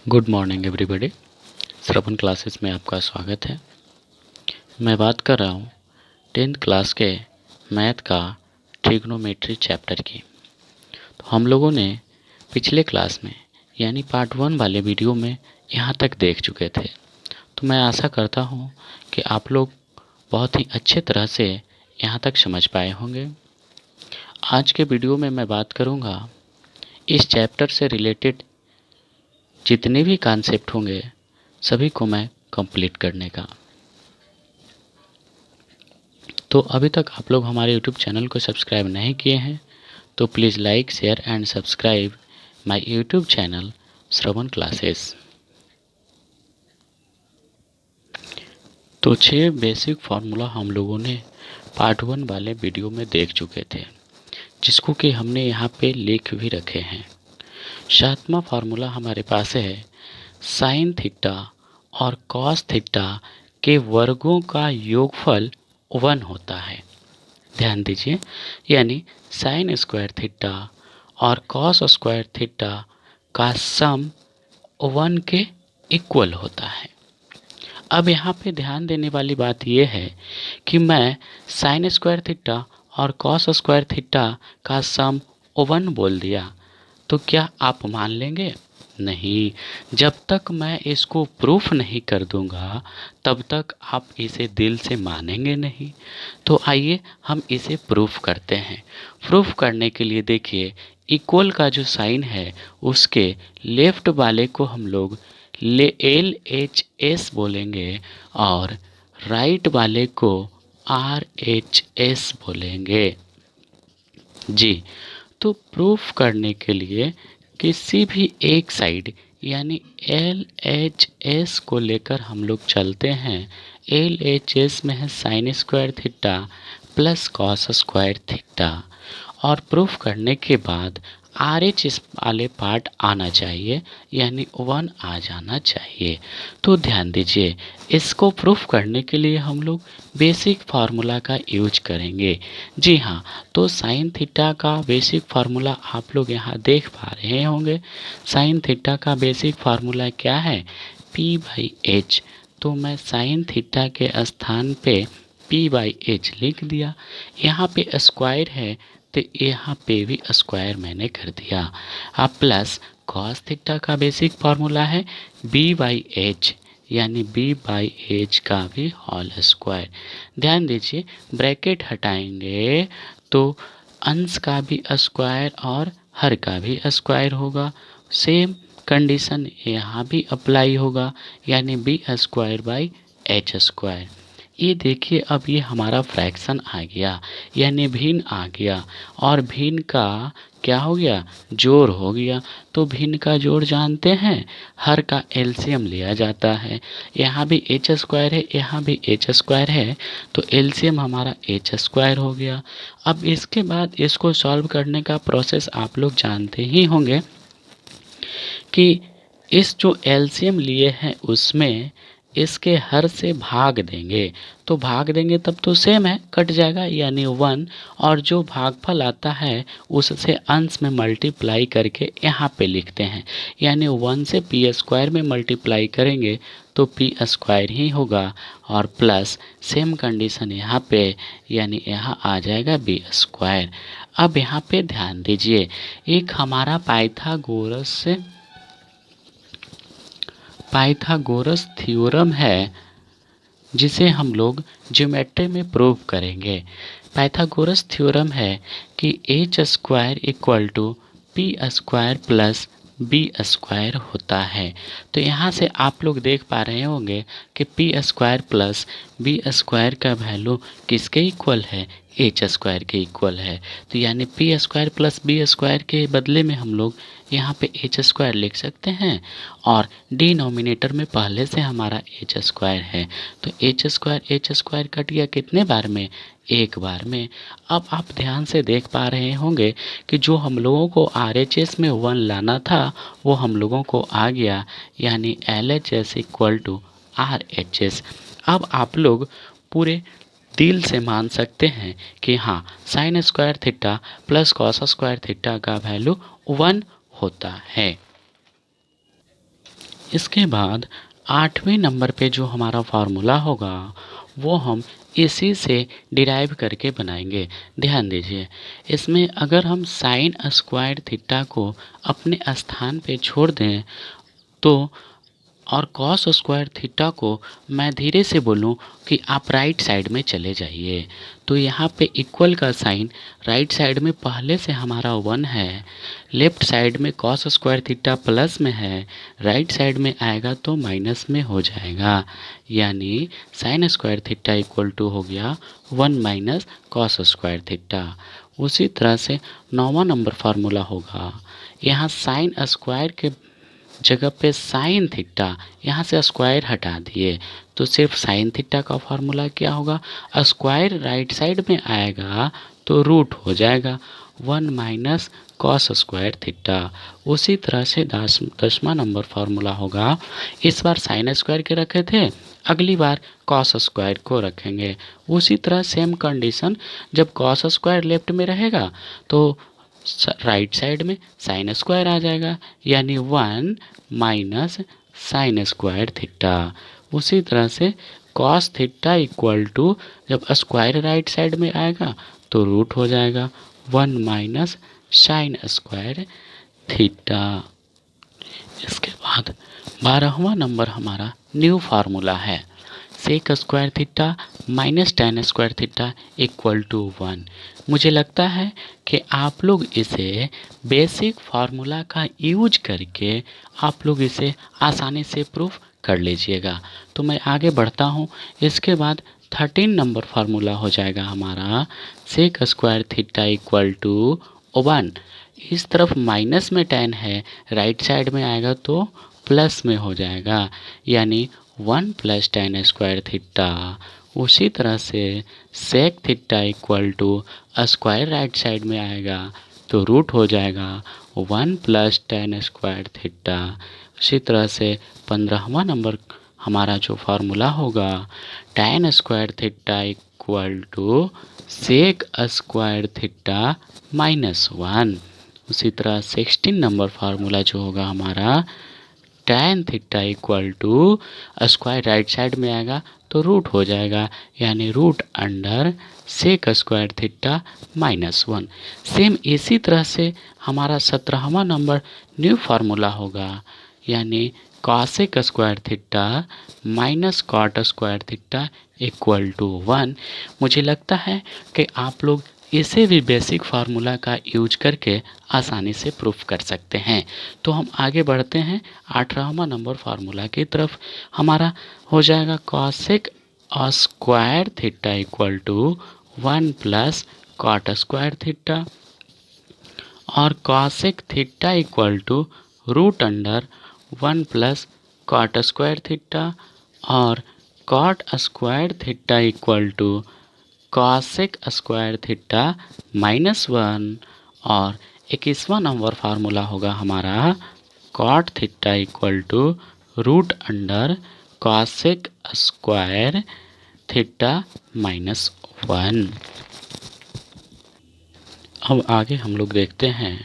Good morning everybody. Shravan classes में आपका स्वागत है। मैं बात कर रहा हूँ 10th क्लास के मैथ का ट्रिग्नोमेट्री चैप्टर की। तो हम लोगों ने पिछले क्लास में यानी पार्ट 1 वाले वीडियो में यहाँ तक देख चुके थे। तो मैं आशा करता हूँ कि आप लोग बहुत ही अच्छे तरह से यहाँ तक समझ पाए होंगे। आज के वीडियो में मैं बात करूँगा इस चैप्टर से रिलेटेड जितने भी कॉन्सेप्ट होंगे सभी को मैं कंप्लीट करने का। तो अभी तक आप लोग हमारे यूट्यूब चैनल को सब्सक्राइब नहीं किए हैं तो please like share and subscribe my YouTube channel Shravan classes. तो 6 बेसिक फार्मूला हम लोगों ने पार्ट 1 वाले वीडियो में देख चुके थे, जिसको कि हमने यहाँ पे लिख भी रखे हैं। 7वां फार्मूला हमारे पास है साइन थीटा और कॉस थीटा के वर्गों का योगफल 1 होता है। ध्यान दीजिए, यानी साइन स्क्वायर थीटा और कॉस स्क्वायर थीटा का सम 1 के इक्वल होता है। अब यहाँ पे ध्यान देने वाली बात यह है कि मैं साइन स्क्वायर थीटा और कॉस स्क्वायर थीटा का सम 1 बोल दिया तो क्या आप मान लेंगे? नहीं, जब तक मैं इसको प्रूफ नहीं कर दूंगा तब तक आप इसे दिल से मानेंगे नहीं। तो आइए हम इसे प्रूफ करते हैं। प्रूफ करने के लिए देखिए, इक्वल का जो साइन है उसके लेफ्ट वाले को हम लोग LHS बोलेंगे और राइट वाले को RHS बोलेंगे। जी, तो प्रूफ करने के लिए किसी भी एक साइड यानी LHS को लेकर हम लोग चलते हैं। LHS में है sign square theta plus cos square theta, और प्रूफ करने के बाद RHS वाले पार्ट आना चाहिए यानी 1 आ जाना चाहिए। तो ध्यान दीजिए, इसको प्रूफ करने के लिए हम लोग बेसिक फार्मूला का यूज करेंगे। जी हाँ, तो साइन थीटा का बेसिक फार्मूला आप लोग यहाँ देख पा रहे होंगे। साइन थीटा का बेसिक फार्मूला क्या है? P/H। तो मैं साइन थीटा के स्थान पे P/H लिख दिया। यहाँ पे स्क्वायर है तो यहाँ पे भी स्क्वायर मैंने कर दिया। अब प्लस कॉस थीटा का बेसिक फार्मूला है B/H, यानी B/H का भी होल स्क्वायर। ध्यान दीजिए, ब्रैकेट हटाएंगे तो अंश का भी स्क्वायर और हर का भी स्क्वायर होगा। सेम कंडीशन यहाँ भी अप्लाई होगा, यानी B²/H²। ये देखिए, अब ये हमारा फ्रैक्शन आ गया यानी भिन्न आ गया, और भिन्न का क्या हो गया? जोड़ हो गया। तो भिन्न का जोड़ जानते हैं, हर का एलसीएम लिया जाता है। यहाँ भी H² है, यहाँ भी H² है, तो एलसीएम हमारा H² हो गया। अब इसके बाद इसको सॉल्व करने का प्रोसेस आप लोग जानते ही होंगे कि इस जो एलसीएम लिए हैं उसमें इसके हर से भाग देंगे। तो भाग देंगे तब तो सेम है, कट जाएगा यानी 1, और जो भागफल आता है उससे अंश में मल्टीप्लाई करके यहाँ पे लिखते हैं, यानी 1 से P² में मल्टीप्लाई करेंगे तो P² ही होगा, और प्लस सेम कंडीशन यहाँ पे, यानी यहाँ आ जाएगा B²। अब यहाँ पे ध्यान दीजिए, एक हमारा पाइथागोरस थ्योरम है जिसे हम लोग ज्योमेट्री में प्रूव करेंगे। पाइथागोरस थ्योरम है कि H² = P² प्लस B² होता है। तो यहाँ से आप लोग देख पा रहे होंगे कि P² प्लस B² का वैल्यू किसके इक्वल है? H² के इक्वल है। तो यानी P² प्लस B² के बदले में हम लोग यहाँ पे H² लिख सकते हैं, और डिनोमिनेटर में पहले से हमारा H² है, तो H² कट गया कितने बार में? एक बार में। अब आप ध्यान से देख पा रहे होंगे कि जो हम लोगों को RHS में 1 लाना था वो हम लोगों को आ गया, यानी LHS = RHS। अब आप लोग पूरे दिल से मान सकते हैं कि हाँ, sign square theta plus cos square theta का वैल्यू 1 होता है। इसके बाद 8वें नंबर पे जो हमारा फार्मूला होगा वो हम इसी से डिराइव करके बनाएंगे। ध्यान दीजिए, इसमें अगर हम साइन स्क्वायर थीटा को अपने स्थान पे छोड़ दें तो और कॉस स्क्वायर थीटा को मैं धीरे से बोलूं कि आप राइट साइड में चले जाइए, तो यहाँ पे इक्वल का साइन राइट साइड में पहले से हमारा 1 है, लेफ्ट साइड में कॉस स्क्वायर थीटा प्लस में है, राइट साइड में आएगा तो माइनस में हो जाएगा, यानी sine square theta equal to हो गया 1 माइनस कॉस स्क्वायर थीटा। उसी तरह से 9वां नंबर फार्मूला होगा, यहाँ साइन स्क्वायर के जगह पे साइन थीटा, यहाँ से स्क्वायर हटा दिए तो सिर्फ साइन थीटा का फार्मूला क्या होगा, स्क्वायर राइट साइड में आएगा तो रूट हो जाएगा 1 माइनस कॉस स्क्वायर थीटा। उसी तरह से 10वां नंबर फार्मूला होगा, इस बार साइन स्क्वायर के रखे थे, अगली बार कॉस स्क्वायर को रखेंगे। उसी तरह सेम कंडीशन, जब कॉस स्क्वायर लेफ्ट में रहेगा तो राइट साइड में साइन स्क्वायर आ जाएगा, यानी 1 माइनस साइन स्क्वायर थीटा। उसी तरह से कॉस थीटा इक्वल टू, जब स्क्वायर राइट साइड में आएगा तो रूट हो जाएगा 1 माइनस साइन स्क्वायर थीटा। इसके बाद 12वां नंबर हमारा न्यू फार्मूला है, sec square theta minus tan square theta equal to 1। मुझे लगता है कि आप लोग इसे बेसिक फार्मूला का यूज करके आप लोग इसे आसानी से प्रूफ कर लीजिएगा। तो मैं आगे बढ़ता हूँ। इसके बाद 13 नंबर फार्मूला हो जाएगा हमारा, sec square theta equal to 1। इस तरफ माइनस में टेन है, राइट साइड में आएगा तो प्लस में हो जाएगा, यानी 1 प्लस टेन स्क्वायर थीटा। उसी तरह से sec theta equal to square right side में आएगा तो रूट हो जाएगा 1 प्लस टेन स्क्वायर थीटा। उसी तरह से 15वां नंबर हमारा जो फार्मूला होगा, tan square theta equal to sec square theta minus 1। उसी तरह 16 नंबर फार्मूला जो होगा हमारा, tan theta equal to square right side में आएगा तो रूट हो जाएगा, यानी root under sec square theta minus 1। Same इसी तरह से हमारा 17वां नंबर न्यू फार्मूला होगा, यानी cosec square theta minus cot square theta equal to 1। मुझे लगता है कि आप लोग इसे भी बेसिक फार्मूला का यूज करके आसानी से प्रूफ कर सकते हैं। तो हम आगे बढ़ते हैं 18वां नंबर फार्मूला की तरफ। हमारा हो जाएगा cosec square theta equal to 1 plus cot square theta, और cosec theta equal to root under 1 plus cot square theta, और cot square theta equal to cosec square theta minus 1। और 21वां नंबर फार्मूला होगा हमारा, cot theta equal to root under cosec square theta minus 1। अब आगे हम लोग देखते हैं।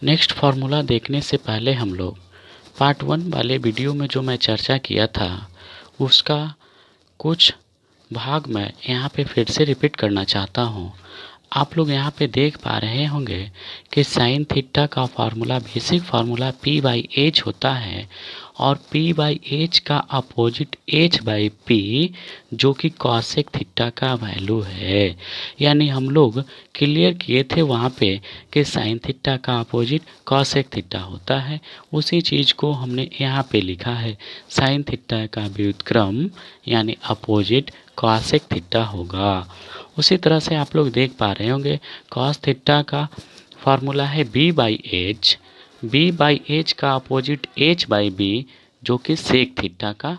नेक्स्ट फार्मूला देखने से पहले हम लोग पार्ट 1 वाले वीडियो में जो मैं चर्चा किया था उसका कुछ भाग मैं यहाँ पे फिर से रिपीट करना चाहता हूँ। आप लोग यहाँ पे देख पा रहे होंगे कि साइन थीटा का formula, basic formula P by H होता है, और P बाई एच का अपोजिट H बाई P जो कि कॉसेक थीटा का वैल्यू है। यानी हम लोग क्लियर किए थे वहाँ पे कि साइन थीटा का अपोजिट कॉसेक थीटा होता है। उसी चीज़ को हमने यहाँ पे लिखा है, साइन थीटा का व्युत्क्रम यानी अपोजिट कॉसेक थीटा होगा। उसी तरह से आप लोग देख पा रहे होंगे कॉस थीटा का फार्मूला है B by H, B by H का अपोजिट H बाई B जो कि सेक थीटा का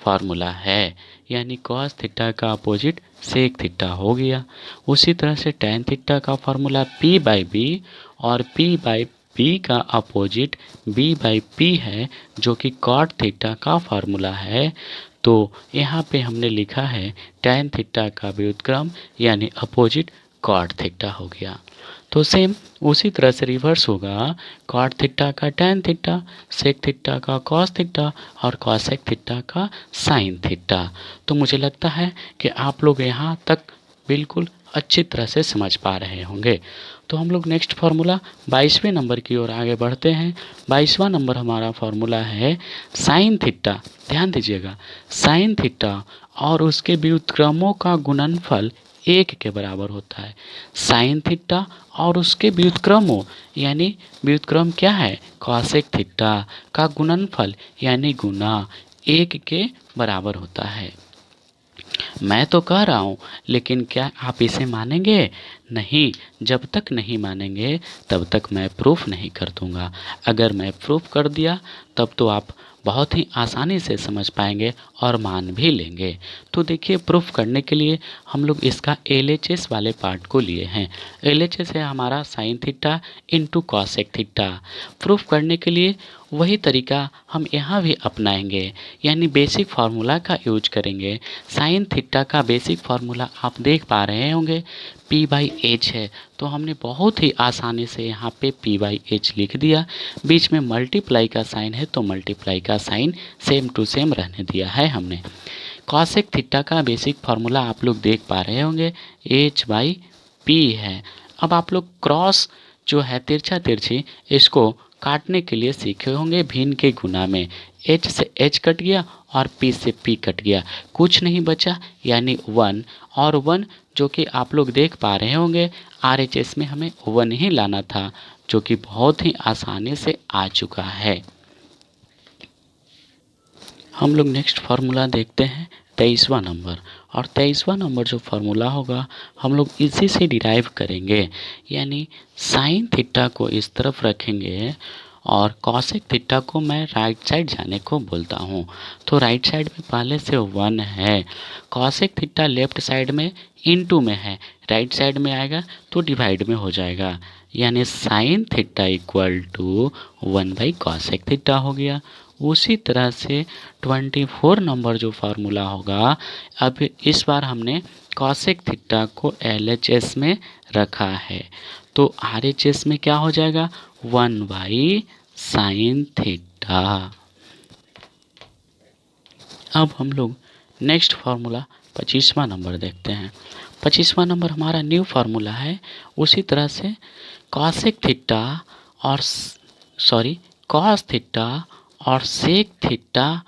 फार्मूला है, यानी कॉस थीटा का अपोजिट सेक थीटा हो गया। उसी तरह से टेन थीटा का फार्मूला P बाई B, और P बाई B का अपोजिट B बाई P है जो कि कॉट थीटा का फार्मूला है। तो यहाँ पे हमने लिखा है टेन थीटा का व्युत्क्रम यानी अपोजिट कॉट थीटा हो गया। तो सेम उसी तरह से रिवर्स होगा, कॉट थीटा का टैन थीटा, सेक थीटा का कॉस थीटा और कॉसेक थीटा का साइन थीटा। तो मुझे लगता है कि आप लोग यहाँ तक बिल्कुल अच्छी तरह से समझ पा रहे होंगे। तो हम लोग नेक्स्ट फार्मूला 22वें नंबर की ओर आगे बढ़ते हैं। 22वां नंबर हमारा फार्मूला है साइन थीटा। ध्यान दीजिएगा, साइन थीटा और उसके व्युत्क्रमों का गुणनफल 1 के बराबर होता है। साइन थीटा और उसके व्युत्क्रमों यानी व्युत्क्रम क्या है, कॉसेक थीटा का गुणनफल यानी गुना 1 के बराबर होता है। मैं तो कह रहा हूँ, लेकिन क्या आप इसे मानेंगे? नहीं, जब तक नहीं मानेंगे तब तक मैं प्रूफ नहीं कर दूँगा। अगर मैं प्रूफ कर दिया तब तो आप बहुत ही आसानी से समझ पाएंगे और मान भी लेंगे। तो देखिए, प्रूफ करने के लिए हम लोग इसका LHS वाले पार्ट को लिए हैं। LHS है हमारा sine theta into cosec theta. Proof करने के लिए वही तरीका हम यहाँ भी अपनाएंगे, यानी बेसिक फार्मूला का यूज करेंगे। साइन थीटा का बेसिक फार्मूला आप देख पा रहे होंगे, P/H है, तो हमने बहुत ही आसानी से यहाँ पे P/H लिख दिया। बीच में मल्टीप्लाई का साइन है तो मल्टीप्लाई का साइन सेम टू सेम रहने दिया है हमने। कॉसेक थीटा का बेसिक फार्मूला आप लोग देख पा रहे होंगे, H/P है। अब आप लोग क्रॉस जो है तिरछा तिरछी, इसको काटने के लिए सीखे होंगे भिन्न के गुना में। H से H कट गया और P से P कट गया, कुछ नहीं बचा यानी 1। और 1 जो कि आप लोग देख पा रहे होंगे, RHS में हमें 1 ही लाना था, जो कि बहुत ही आसानी से आ चुका है। हम लोग नेक्स्ट फार्मूला देखते हैं 23वां नंबर। और 23वां नंबर जो फार्मूला होगा हम लोग इसी से डिराइव करेंगे, यानी साइन थीटा को इस तरफ रखेंगे और कॉसेक थीटा को मैं राइट साइड जाने को बोलता हूँ। तो राइट साइड में पहले से 1 है, कॉसेक थीटा लेफ्ट साइड में इनटू में है, राइट साइड में आएगा तो डिवाइड में हो जाएगा, यानी sine theta equal to one by cosec theta हो गया। उसी तरह से 24 नंबर जो फार्मूला होगा, अब इस बार हमने कॉसेक थीटा को LHS में रखा है, तो RHS में क्या हो जाएगा, 1/साइन थीटा। अब हम लोग नेक्स्ट फार्मूला 25वां नंबर देखते हैं। 25वां नंबर हमारा न्यू फार्मूला है। उसी तरह से कॉसेक थीटा और कॉस थीटा और सेक थीटा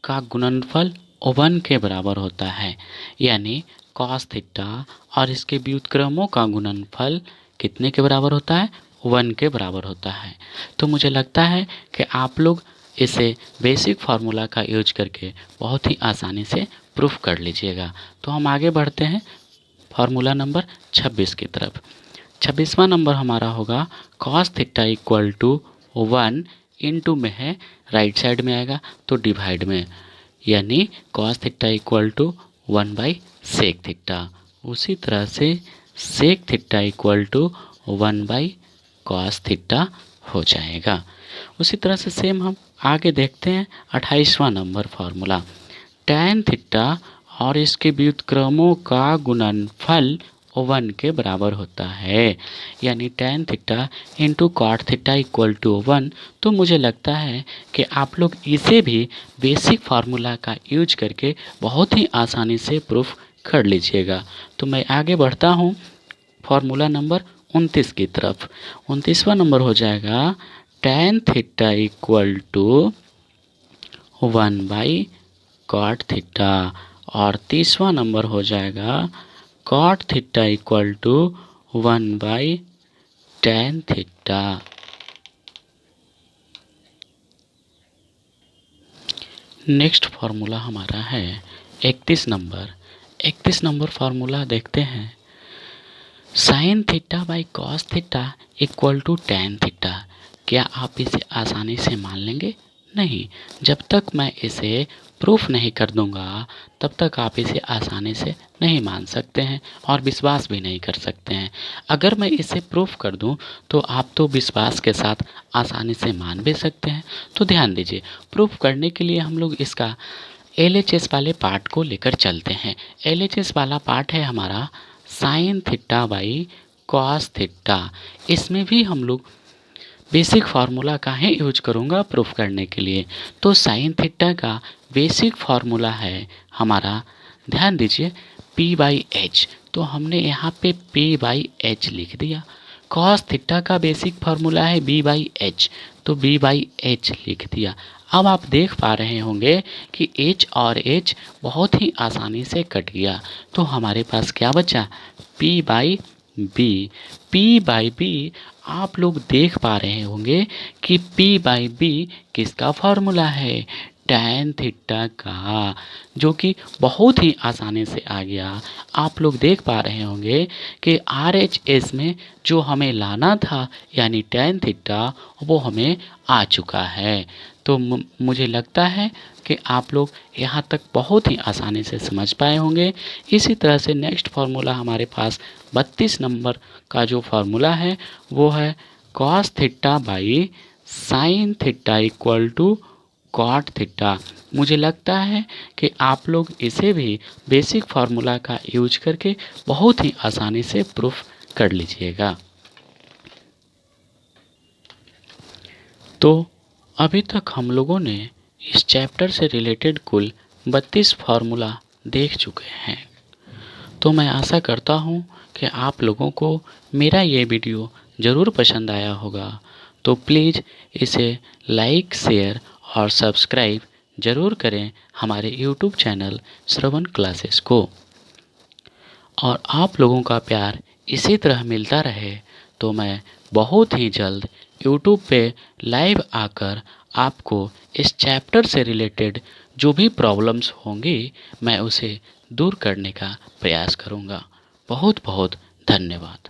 का गुणनफल 1 के बराबर होता है, यानी कॉस थीटा और इसके व्युत्क्रमों का गुणनफल कितने के बराबर होता है, 1 के बराबर होता है। तो मुझे लगता है कि आप लोग इसे बेसिक फार्मूला का यूज करके बहुत ही आसानी से प्रूफ कर लीजिएगा। तो हम आगे बढ़ते हैं फार्मूला नंबर 26 की तरफ। 26वां नंबर हमारा होगा cos theta equal to 1 into में है, राइट साइड में आएगा तो डिवाइड में, यानी cos theta equal to one by sec theta. उसी तरह से sec theta equal to one by cos theta हो जाएगा। उसी तरह से सेम हम आगे देखते हैं 28वां नंबर फार्मूला, टैन थीटा और इसके व्युत्क्रमों का गुणनफल 1 के बराबर होता है, यानी tan theta into cot theta equal to 1। तो मुझे लगता है कि आप लोग इसे भी बेसिक फार्मूला का यूज करके बहुत ही आसानी से प्रूफ कर लीजिएगा। तो मैं आगे बढ़ता हूँ फार्मूला नंबर 29 की तरफ। 29वां नंबर हो जाएगा tan theta equal to one by cot theta और 30वां नंबर हो जाएगा cot theta equal to one by tan theta. Next formula हमारा है 31 नंबर। 31 नंबर फार्मूला देखते हैं, sine theta by cos theta equal to tan theta. क्या आप इसे आसानी से मान लेंगे? नहीं, जब तक मैं इसे प्रूफ नहीं कर दूंगा तब तक आप इसे आसानी से नहीं मान सकते हैं और विश्वास भी नहीं कर सकते हैं। अगर मैं इसे प्रूफ कर दूं तो आप तो विश्वास के साथ आसानी से मान भी सकते हैं। तो ध्यान दीजिए, प्रूफ करने के लिए हम लोग इसका LHS वाले पार्ट को लेकर चलते हैं। LHS वाला पार्ट है हमारा sign theta by cos theta. इसमें भी हम लोग बेसिक फार्मूला का ही यूज करूँगा प्रूफ करने के लिए। तो साइन थीटा का बेसिक फार्मूला है हमारा, ध्यान दीजिए, P बाई एच। तो हमने यहाँ पे P बाई एच लिख दिया। कॉस थीटा का बेसिक फार्मूला है B बाई एच, तो B बाई एच लिख दिया। अब आप देख पा रहे होंगे कि H और H बहुत ही आसानी से कट गया, तो हमारे पास क्या बचा, P by B। P by B आप लोग देख पा रहे होंगे कि P बाई B किसका फार्मूला है, टैन थीटा का, जो कि बहुत ही आसानी से आ गया। आप लोग देख पा रहे होंगे कि RHS में जो हमें लाना था यानी टैन थीटा, वो हमें आ चुका है। तो मुझे लगता है कि आप लोग यहाँ तक बहुत ही आसानी से समझ पाए होंगे। इसी तरह से नेक्स्ट फार्मूला हमारे पास 32 नंबर का जो फार्मूला है वो है cos theta by sine theta equal to cot theta. मुझे लगता है कि आप लोग इसे भी बेसिक फार्मूला का यूज करके बहुत ही आसानी से प्रूफ कर लीजिएगा। तो अभी तक हम लोगों ने इस चैप्टर से रिलेटेड कुल 32 फार्मूला देख चुके हैं। तो मैं आशा करता हूँ कि आप लोगों को मेरा ये वीडियो ज़रूर पसंद आया होगा। तो प्लीज़ इसे लाइक, शेयर और सब्सक्राइब ज़रूर करें हमारे YouTube चैनल श्रवण क्लासेस को। और आप लोगों का प्यार इसी तरह मिलता रहे तो मैं बहुत ही जल्द YouTube पे लाइव आकर आपको इस चैप्टर से रिलेटेड जो भी प्रॉब्लम्स होंगी मैं उसे दूर करने का प्रयास करूँगा। बहुत बहुत धन्यवाद।